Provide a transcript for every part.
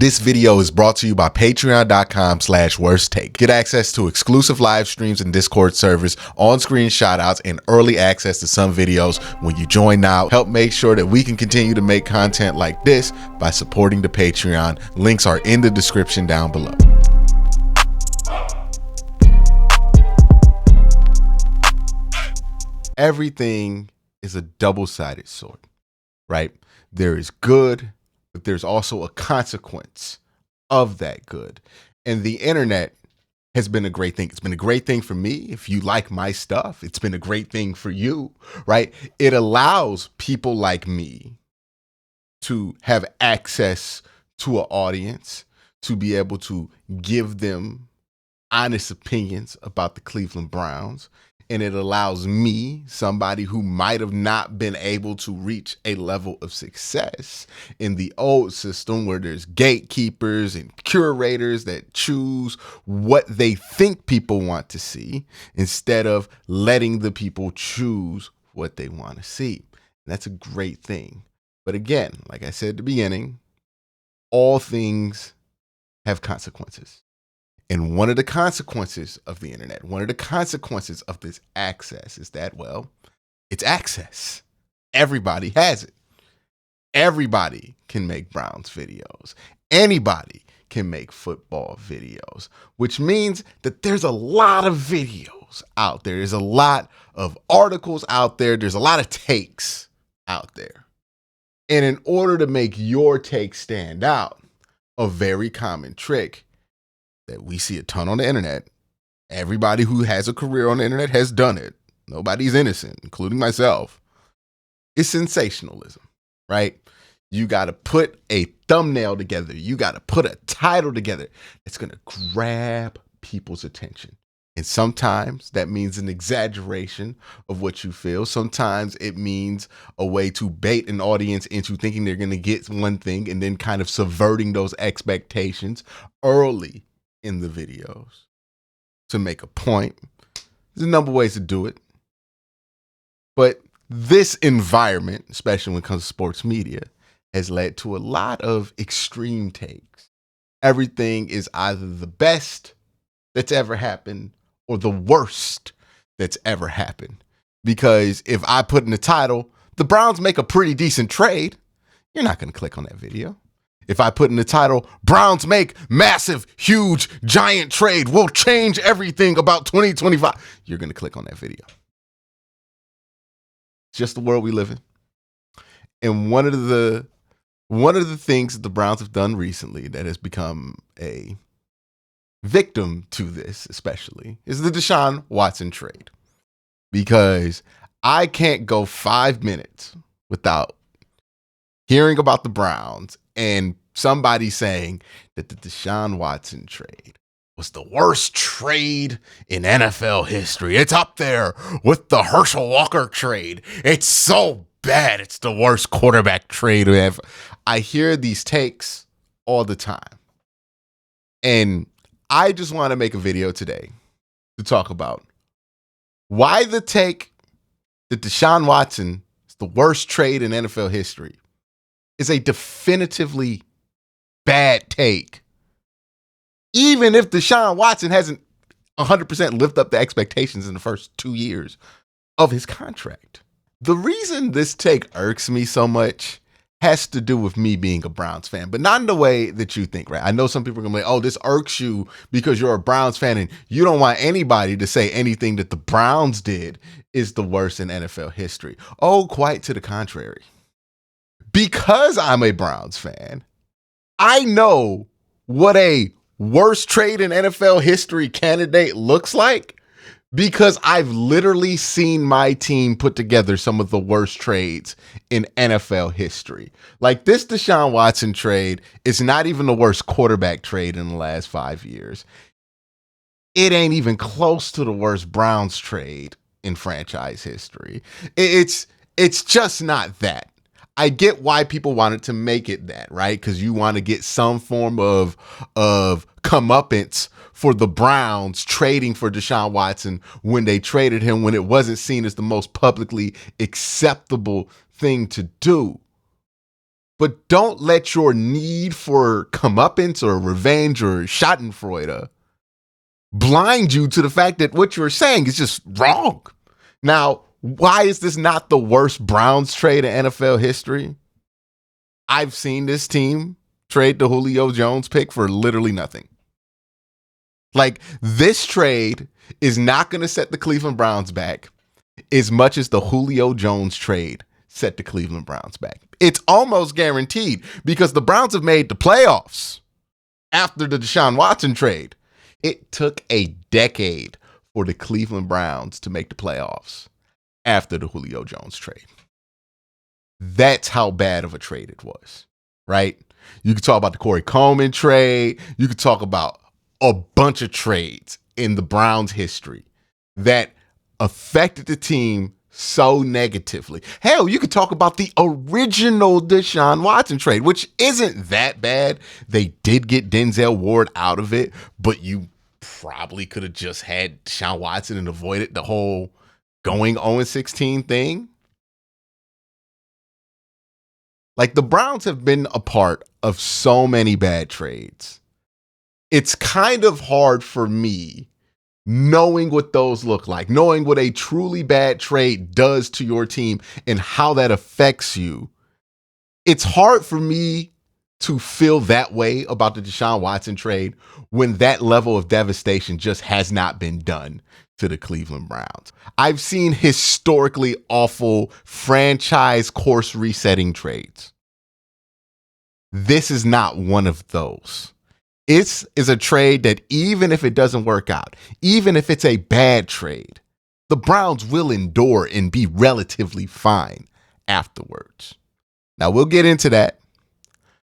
This video is brought to you by patreon.com/worsttake. Get access to exclusive live streams and Discord servers, on-screen shoutouts, and early access to some videos when you join now. Help make sure that we can continue to make content like this by supporting the Patreon. Links are in the description down below. Everything is a double-sided sword, right? There is good, but there's also a consequence of that good. And the internet has been a great thing. It's been a great thing for me. If you like my stuff, it's been a great thing for you, right? It allows people like me to have access to an audience, to be able to give them honest opinions about the Cleveland Browns. And it allows me, somebody who might have not been able to reach a level of success in the old system where there's gatekeepers and curators that choose what they think people want to see instead of letting the people choose what they want to see. And that's a great thing. But again, like I said at the beginning, all things have consequences. And one of the consequences of the internet, one of the consequences of this access is that, well, it's access. Everybody has it. Everybody can make Browns videos. Anybody can make football videos, which means that there's a lot of videos out there. There's a lot of articles out there. There's a lot of takes out there. And in order to make your take stand out, a very common trick that we see a ton on the internet. Everybody who has a career on the internet has done it. Nobody's innocent, including myself. It's sensationalism, right? You got to put a thumbnail together. You got to put a title together. It's going to grab people's attention. And sometimes that means an exaggeration of what you feel. Sometimes it means a way to bait an audience into thinking they're going to get one thing and then kind of subverting those expectations early in the videos to make a point. There's a number of ways to do it. But this environment, especially when it comes to sports media, has led to a lot of extreme takes. Everything is either the best that's ever happened or the worst that's ever happened. Because if I put in the title, the Browns make a pretty decent trade, you're not going to click on that video. If I put in the title, Browns make massive, huge, giant trade, will change everything about 2025, you're going to click on that video. It's just the world we live in. And one of the things that the Browns have done recently that has become a victim to this, especially, is the Deshaun Waton trade. Because I can't go 5 minutes without hearing about the Browns and somebody saying that the Deshaun Watson trade was the worst trade in NFL history. It's up there with the Herschel Walker trade. It's so bad. It's the worst quarterback trade we have. I hear these takes all the time. And I just want to make a video today to talk about why the take that Deshaun Watson is the worst trade in NFL history is a definitively bad take. Even if Deshaun Watson hasn't 100% lived up to expectations in the first 2 years of his contract. The reason this take irks me so much has to do with me being a Browns fan, but not in the way that you think, right? I know some people are going to be like, oh, this irks you because you're a Browns fan and you don't want anybody to say anything that the Browns did is the worst in NFL history. Oh, quite to the contrary. Because I'm a Browns fan, I know what a worst trade in NFL history candidate looks like because I've literally seen my team put together some of the worst trades in NFL history. Like this Deshaun Watson trade is not even the worst quarterback trade in the last 5 years. It ain't even close to the worst Browns trade in franchise history. It's just not that. I get why people wanted to make it that, right? Because you want to get some form of comeuppance for the Browns trading for Deshaun Watson when they traded him, when it wasn't seen as the most publicly acceptable thing to do. But don't let your need for comeuppance or revenge or schadenfreude blind you to the fact that what you're saying is just wrong. Now, why is this not the worst Browns trade in NFL history? I've seen this team trade the Julio Jones pick for literally nothing. Like, this trade is not going to set the Cleveland Browns back as much as the Julio Jones trade set the Cleveland Browns back. It's almost guaranteed because the Browns have made the playoffs after the Deshaun Waton trade. It took a decade for the Cleveland Browns to make the playoffs after the Julio Jones trade. That's how bad of a trade it was, right? You could talk about the Corey Coleman trade. You could talk about a bunch of trades in the Browns' history that affected the team so negatively. Hell, you could talk about the original Deshaun Watson trade, which isn't that bad. They did get Denzel Ward out of it, but you probably could have just had Deshaun Watson and avoided the whole going 0-16 thing. Like, the Browns have been a part of so many bad trades. It's kind of hard for me knowing what those look like, knowing what a truly bad trade does to your team and how that affects you. It's hard for me to feel that way about the Deshaun Watson trade when that level of devastation just has not been done to the Cleveland Browns. I've seen historically awful franchise course resetting trades. This is not one of those. It is a trade that even if it doesn't work out, even if it's a bad trade, the Browns will endure and be relatively fine afterwards. Now, we'll get into that,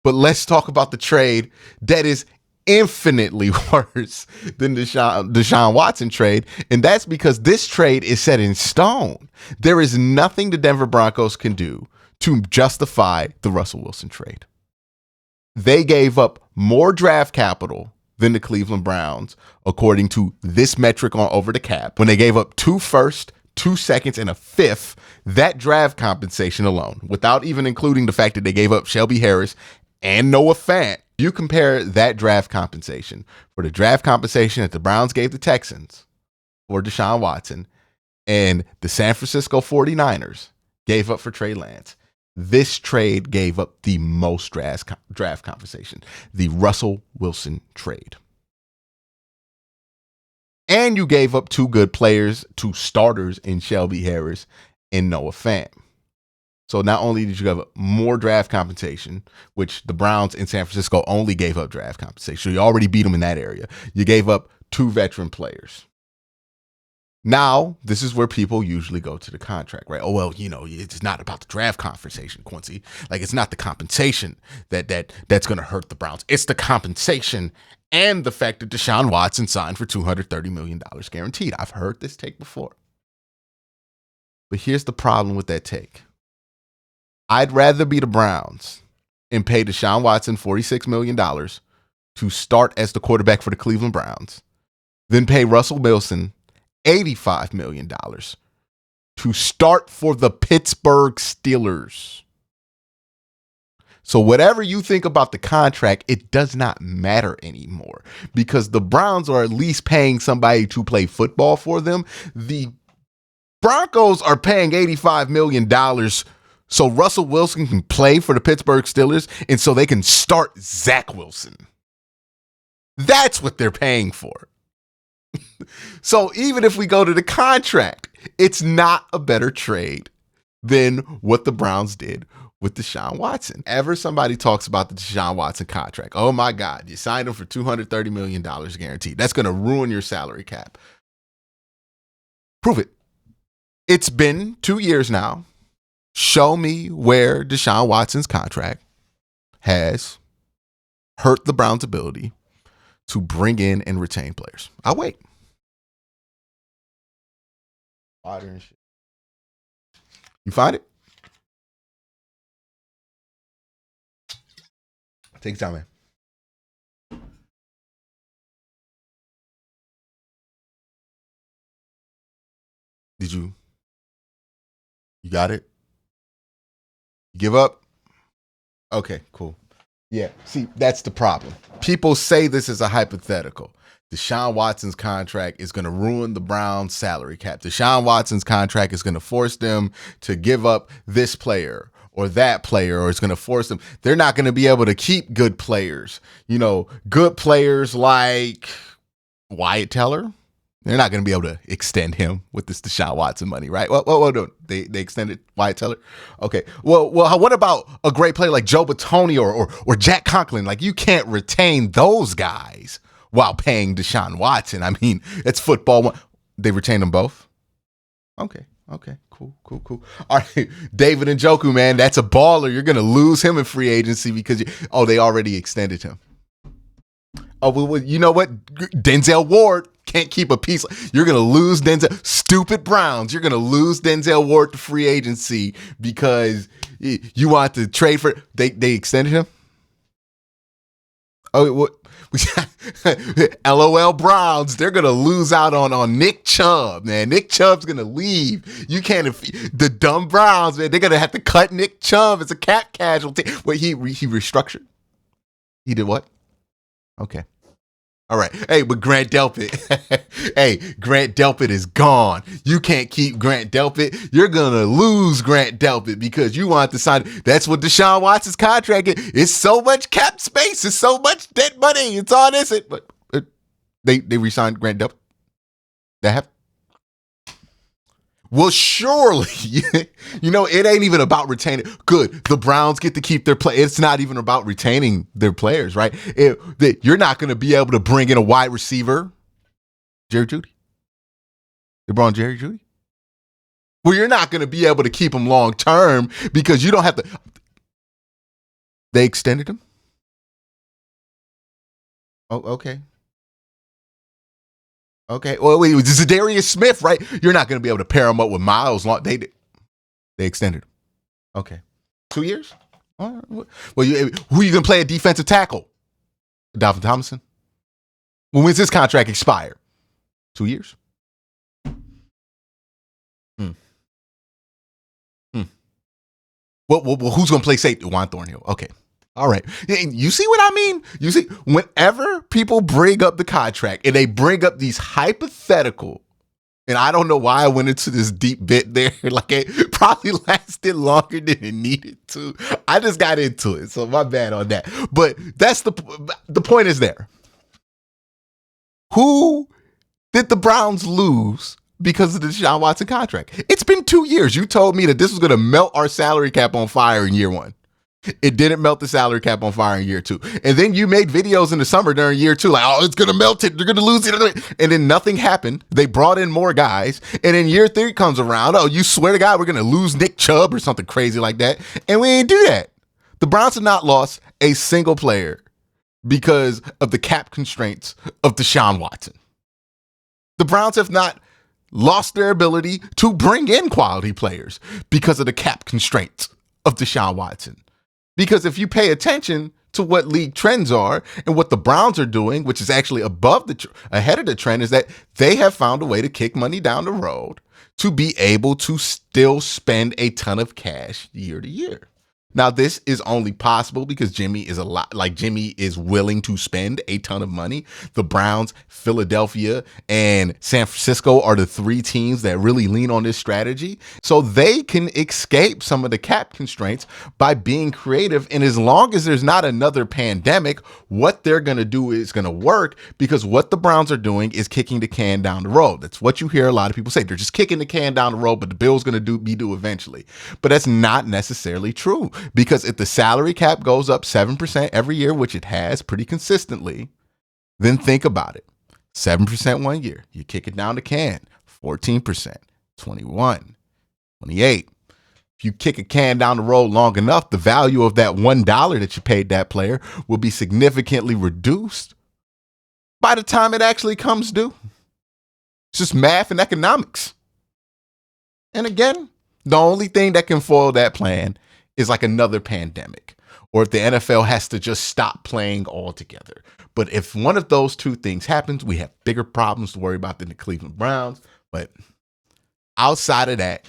but let's talk about the trade that is infinitely worse than the Deshaun Watson trade, and that's because this trade is set in stone. There is nothing the Denver Broncos can do to justify the Russell Wilson trade. They gave up more draft capital than the Cleveland Browns, according to this metric on Over the Cap. When they gave up 2 firsts, 2 seconds, and a 5th, that draft compensation alone, without even including the fact that they gave up Shelby Harris and Noah Fant, you compare that draft compensation for the draft compensation that the Browns gave the Texans for Deshaun Watson and the San Francisco 49ers gave up for Trey Lance. This trade gave up the most draft compensation, the Russell Wilson trade. And you gave up 2 good players, 2 starters in Shelby Harris and Noah Fant. So not only did you give up more draft compensation, which the Browns in San Francisco only gave up draft compensation, so you already beat them in that area. You gave up 2 veteran players. Now, this is where people usually go to the contract, right? Oh, well, it's not about the draft conversation, Quincy. Like, it's not the compensation that's going to hurt the Browns. It's the compensation and the fact that Deshaun Watson signed for $230 million guaranteed. I've heard this take before. But here's the problem with that take. I'd rather be the Browns and pay Deshaun Watson $46 million to start as the quarterback for the Cleveland Browns than pay Russell Wilson $85 million to start for the Pittsburgh Steelers. So whatever you think about the contract, it does not matter anymore because the Browns are at least paying somebody to play football for them. The Broncos are paying $85 million so Russell Wilson can play for the Pittsburgh Steelers and so they can start Zach Wilson. That's what they're paying for. So even if we go to the contract, it's not a better trade than what the Browns did with Deshaun Watson. Ever somebody talks about the Deshaun Watson contract, oh my God, you signed him for $230 million guaranteed. That's going to ruin your salary cap. Prove it. It's been 2 years now. Show me where Deshaun Watson's contract has hurt the Browns' ability to bring in and retain players. I'll wait. Water and shit. You find it? Take your time, man. Did you? You got it? You give up? Okay, cool. Yeah, see, that's the problem. People say this is a hypothetical. Deshaun Watson's contract is going to ruin the Browns' salary cap. Deshaun Watson's contract is going to force them to give up this player or that player, or it's going to force them. They're not going to be able to keep good players. Good players like Wyatt Teller. They're not going to be able to extend him with this Deshaun Watson money, right? Well, they extended Wyatt Teller. Okay. Well, what about a great player like Joe Batoni or Jack Conklin? Like, you can't retain those guys while paying Deshaun Watson. I mean, it's football. They retained them both? Okay. Cool. All right. David Njoku, man, that's a baller. You're going to lose him in free agency because they already extended him. Oh, well, you know what? Denzel Ward can't keep a piece. You're going to lose Denzel. Stupid Browns. You're going to lose Denzel Ward to free agency because you want to trade for. They extended him? Oh, what? LOL Browns. They're going to lose out on Nick Chubb, man. Nick Chubb's going to leave. You can't. The dumb Browns, man, they're going to have to cut Nick Chubb as a cap casualty. Wait, he restructured? He did what? Okay. All right. Hey, but Grant Delpit. Grant Delpit is gone. You can't keep Grant Delpit. You're going to lose Grant Delpit because you want to sign. That's what Deshaun Watson's contract is. It's so much cap space. It's so much dead money. It's all this. But they re-signed Grant Delpit. That happened. Well, surely, it ain't even about retaining. Good. The Browns get to keep their play. It's not even about retaining their players, right? You're not going to be able to bring in a wide receiver. Jerry Jeudy. They brought in Jerry Jeudy. Well, you're not going to be able to keep him long term because you don't have to. They extended him? Oh, okay. Okay. Well, wait, this is Zadarius Smith, right? You're not going to be able to pair him up with Miles. They extended him. Okay. 2 years? All right. Well, who are you going to play at defensive tackle? Dalvin Tomlinson? When's his contract expire? 2 years? Well, who's going to play safety? Juan Thornhill. Okay. All right. You see what I mean? You see, whenever people bring up the contract and they bring up these hypothetical, and I don't know why I went into this deep bit there. Like, it probably lasted longer than it needed to. I just got into it, so my bad on that. But that's the point is there. Who did the Browns lose because of the Deshaun Watson contract? It's been 2 years. You told me that this was going to melt our salary cap on fire in year one. It didn't melt the salary cap on fire in year two. And then you made videos in the summer during year two, like, oh, it's going to melt it. They're going to lose it. And then nothing happened. They brought in more guys. And then year three comes around. Oh, you swear to God, we're going to lose Nick Chubb or something crazy like that. And we ain't do that. The Browns have not lost a single player because of the cap constraints of Deshaun Watson. The Browns have not lost their ability to bring in quality players because of the cap constraints of Deshaun Watson. Because if you pay attention to what league trends are and what the Browns are doing, which is actually ahead of the trend, is that they have found a way to kick money down the road to be able to still spend a ton of cash year to year. Now, this is only possible because Jimmy is willing to spend a ton of money. The Browns, Philadelphia, and San Francisco are the three teams that really lean on this strategy. So they can escape some of the cap constraints by being creative. And as long as there's not another pandemic, what they're going to do is going to work, because what the Browns are doing is kicking the can down the road. That's what you hear a lot of people say. They're just kicking the can down the road, but the bill's going to be due eventually. But that's not necessarily true. Because if the salary cap goes up 7% every year, which it has pretty consistently, then think about it. 7% 1 year, you kick it down the can, 14%, 21, 28. If you kick a can down the road long enough, the value of that $1 that you paid that player will be significantly reduced by the time it actually comes due. It's just math and economics. And again, the only thing that can foil that plan is like another pandemic, or if the NFL has to just stop playing altogether. But if one of those two things happens, we have bigger problems to worry about than the Cleveland Browns. But outside of that,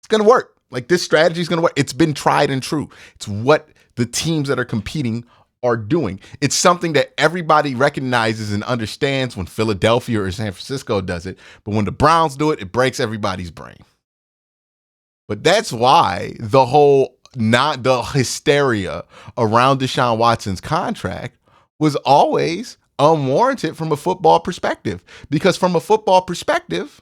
it's going to work. Like, this strategy is going to work. It's been tried and true. It's what the teams that are competing are doing. It's something that everybody recognizes and understands when Philadelphia or San Francisco does it. But when the Browns do it, it breaks everybody's brain. But that's why the hysteria around Deshaun Watson's contract was always unwarranted from a football perspective. Because from a football perspective,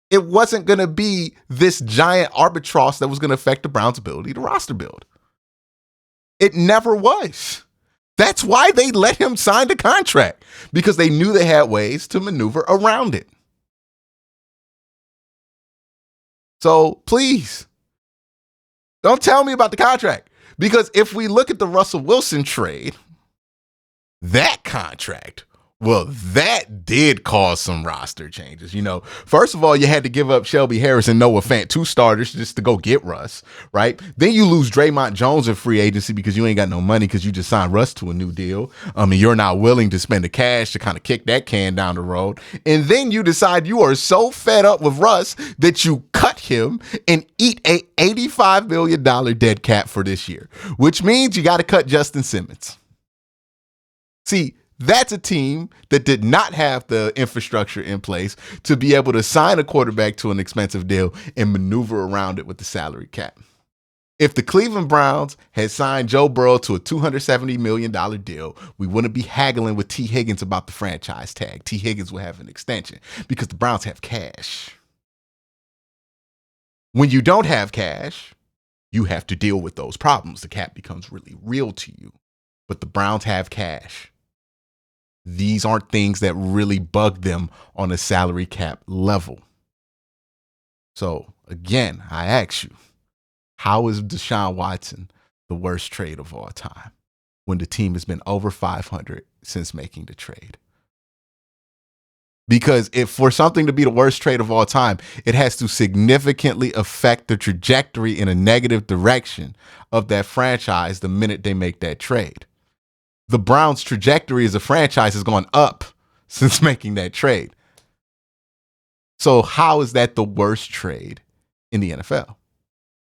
it wasn't going to be this giant albatross that was going to affect the Browns' ability to roster build. It never was. That's why they let him sign the contract, because they knew they had ways to maneuver around it. So please, don't tell me about the contract, because if we look at the Russell Wilson trade, that contract, well, that did cause some roster changes. First of all, you had to give up Shelby Harris and Noah Fant, 2 starters, just to go get Russ, right? Then you lose Draymond Jones in free agency because you ain't got no money because you just signed Russ to a new deal. And you're not willing to spend the cash to kind of kick that can down the road. And then you decide you are so fed up with Russ that you cut him and eat a $85 million dead cap for this year, which means you got to cut Justin Simmons. See, that's a team that did not have the infrastructure in place to be able to sign a quarterback to an expensive deal and maneuver around it with the salary cap. If the Cleveland Browns had signed Joe Burrow to a $270 million deal, we wouldn't be haggling with T. Higgins about the franchise tag. T. Higgins will have an extension because the Browns have cash. When you don't have cash, you have to deal with those problems. The cap becomes really real to you. But the Browns have cash. These aren't things that really bug them on a salary cap level. So, again, I ask you, how is Deshaun Watson the worst trade of all time when the team has been over 500 since making the trade? Because if for something to be the worst trade of all time, it has to significantly affect the trajectory in a negative direction of that franchise the minute they make that trade. The Browns' trajectory as a franchise has gone up since making that trade. So how is that the worst trade in the NFL?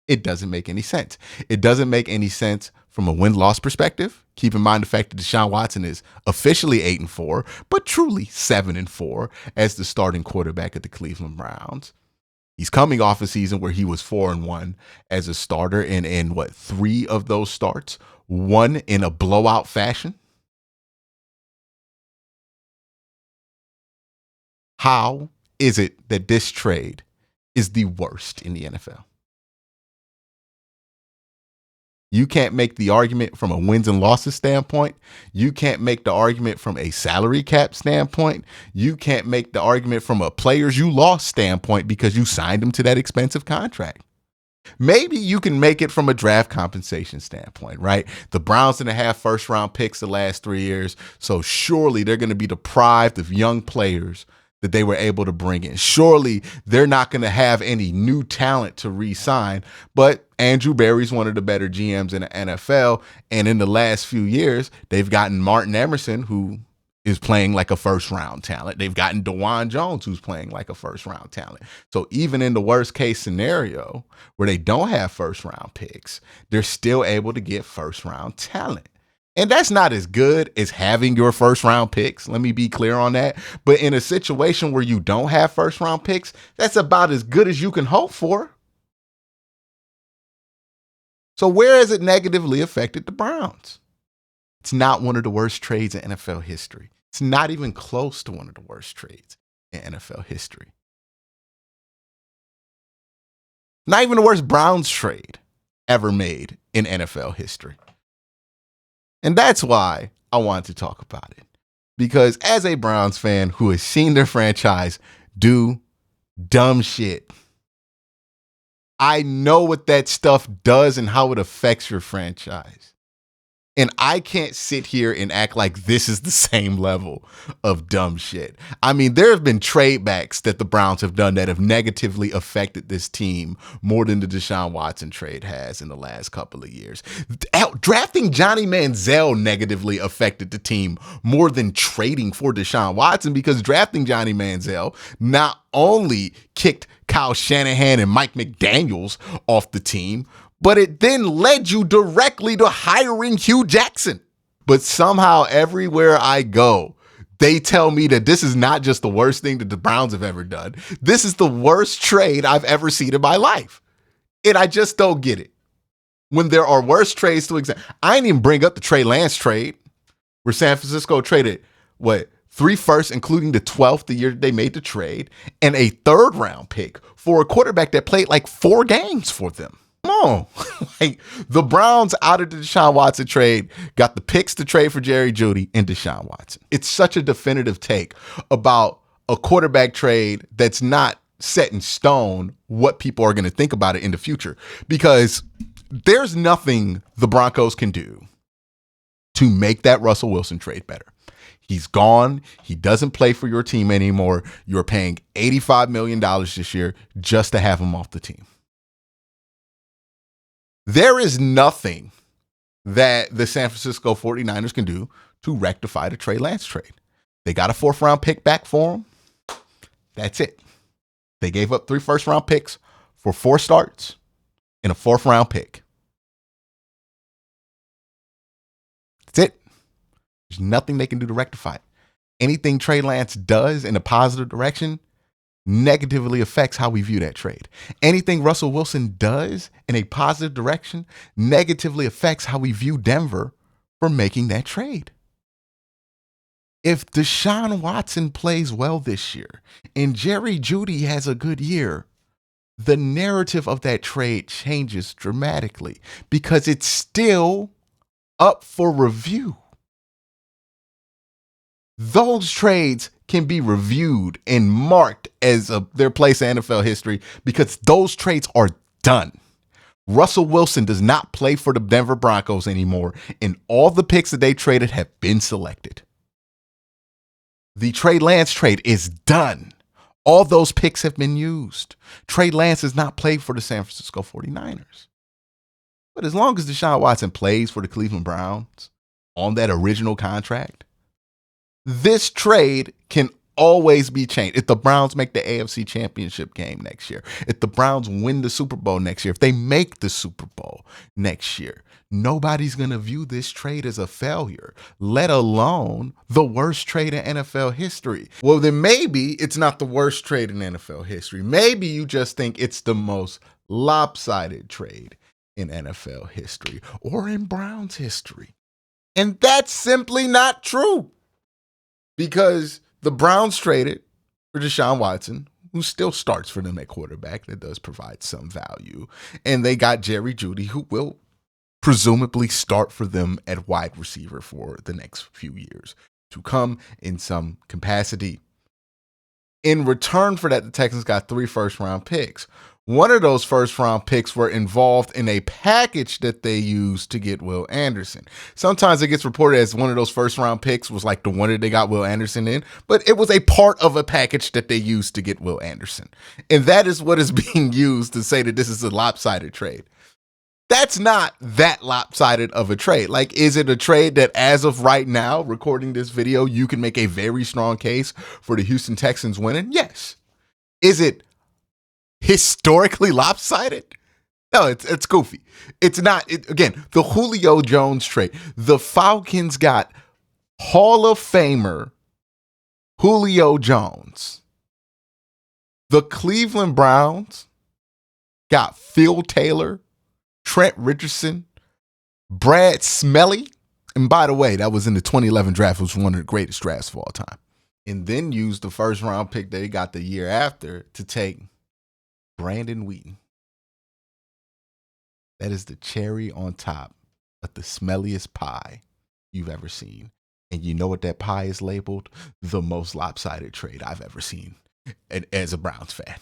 It doesn't make any sense. It doesn't make any sense from a win-loss perspective. Keep in mind the fact that Deshaun Watson is officially 8-4, but truly 7-4 as the starting quarterback of the Cleveland Browns. He's coming off a season where he was 4-1 as a starter, and in 3 of those starts, 1 in a blowout fashion. How is it that this trade is the worst in the NFL? You can't make the argument from a wins and losses standpoint. You can't make the argument from a salary cap standpoint. You can't make the argument from a players you lost standpoint because you signed them to that expensive contract. Maybe you can make it from a draft compensation standpoint, right? The Browns didn't have first round picks the last 3 years, so surely they're going to be deprived of young players that they were able to bring in. Surely they're not going to have any new talent to re-sign, but Andrew Berry's one of the better GMs in the NFL, and in the last few years, they've gotten Martin Emerson, who is playing like a first-round talent. They've gotten DeJuan Jones, who's playing like a first-round talent. So even in the worst-case scenario, where they don't have first-round picks, they're still able to get first-round talent. And that's not as good as having your first-round picks. Let me be clear on that. But in a situation where you don't have first-round picks, that's about as good as you can hope for. So where has it negatively affected the Browns? It's not one of the worst trades in NFL history. It's not even close to one of the worst trades in NFL history. Not even the worst Browns trade ever made in NFL history. And that's why I wanted to talk about it. Because as a Browns fan who has seen their franchise do dumb shit, I know what that stuff does and how it affects your franchise. And I can't sit here and act like this is the same level of dumb shit. I mean, there have been trade backs that the Browns have done that have negatively affected this team more than the Deshaun Watson trade has in the last couple of years. Drafting Johnny Manziel negatively affected the team more than trading for Deshaun Watson, because drafting Johnny Manziel not only kicked Kyle Shanahan and Mike McDaniels off the team, but it then led you directly to hiring Hugh Jackson. But somehow everywhere I go, they tell me that this is not just the worst thing that the Browns have ever done. This is the worst trade I've ever seen in my life. And I just don't get it. When there are worse trades to examine. I didn't even bring up the Trey Lance trade, where San Francisco traded, 3 firsts, including the 12th, the year that they made the trade, and a 3rd round pick for a quarterback that played like 4 games for them. Come on. Like, the Browns, out of the Deshaun Watson trade, got the picks to trade for Jerry Jeudy and Deshaun Watson. It's such a definitive take about a quarterback trade that's not set in stone what people are going to think about it in the future, because there's nothing the Broncos can do to make that Russell Wilson trade better. He's gone. He doesn't play for your team anymore. You're paying $85 million this year just to have him off the team. There is nothing that the San Francisco 49ers can do to rectify the Trey Lance trade. They got a 4th round pick back for him. That's it. They gave up 3 first round picks for 4 starts and a 4th round pick. That's it. There's nothing they can do to rectify it. Anything Trey Lance does in a positive direction negatively affects how we view that trade. Anything Russell Wilson does in a positive direction negatively affects how we view Denver for making that trade. If Deshaun Watson plays well this year and Jerry Jeudy has a good year, the narrative of that trade changes dramatically, because it's still up for review. Those trades can be reviewed and marked as their place in NFL history, because those trades are done. Russell Wilson does not play for the Denver Broncos anymore, and all the picks that they traded have been selected. The Trey Lance trade is done. All those picks have been used. Trey Lance has not played for the San Francisco 49ers. But as long as Deshaun Watson plays for the Cleveland Browns on that original contract, this trade can always be changed. If the Browns make the AFC Championship game next year, if the Browns win the Super Bowl next year, if they make the Super Bowl next year, nobody's going to view this trade as a failure, let alone the worst trade in NFL history. Well, then maybe it's not the worst trade in NFL history. Maybe you just think it's the most lopsided trade in NFL history or in Browns history. And that's simply not true. Because the Browns traded for Deshaun Watson, who still starts for them at quarterback. That does provide some value. And they got Jerry Jeudy, who will presumably start for them at wide receiver for the next few years to come in some capacity. In return for that, the Texans got 3 first-round picks. One of those first-round picks were involved in a package that they used to get Will Anderson. Sometimes it gets reported as one of those first-round picks was like the one that they got Will Anderson in, but it was a part of a package that they used to get Will Anderson. And that is what is being used to say that this is a lopsided trade. That's not that lopsided of a trade. Like, is it a trade that as of right now, recording this video, you can make a very strong case for the Houston Texans winning? Yes. Is it historically lopsided? No, it's goofy. It's not. Again, the Julio Jones trade. The Falcons got Hall of Famer Julio Jones. The Cleveland Browns got Phil Taylor, Trent Richardson, Brad Smelly. And by the way, that was in the 2011 draft, which was one of the greatest drafts of all time. And then used the first round pick that they got the year after to take Brandon Wheaton. That is the cherry on top of the smelliest pie you've ever seen. And you know what that pie is labeled? The most lopsided trade I've ever seen as a Browns fan.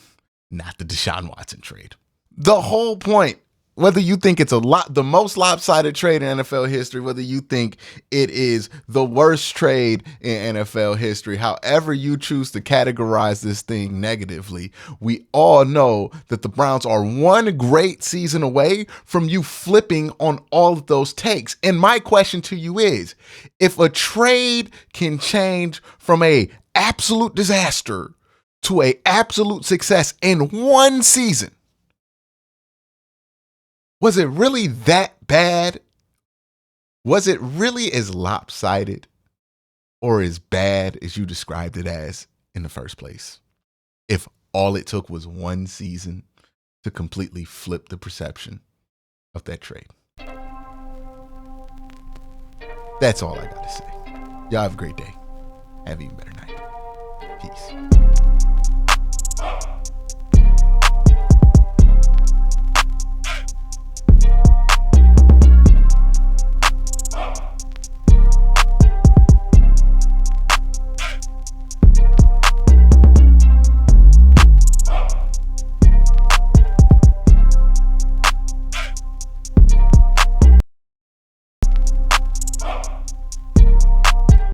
Not the Deshaun Watson trade. The whole point whether you think it's the most lopsided trade in NFL history, whether you think it is the worst trade in NFL history, however you choose to categorize this thing negatively, we all know that the Browns are one great season away from you flipping on all of those takes. And my question to you is, if a trade can change from a absolute disaster to a absolute success in one season, was it really that bad? Was it really as lopsided or as bad as you described it as in the first place? If all it took was one season to completely flip the perception of that trade. That's all I got to say. Y'all have a great day. Have an even better night. Peace.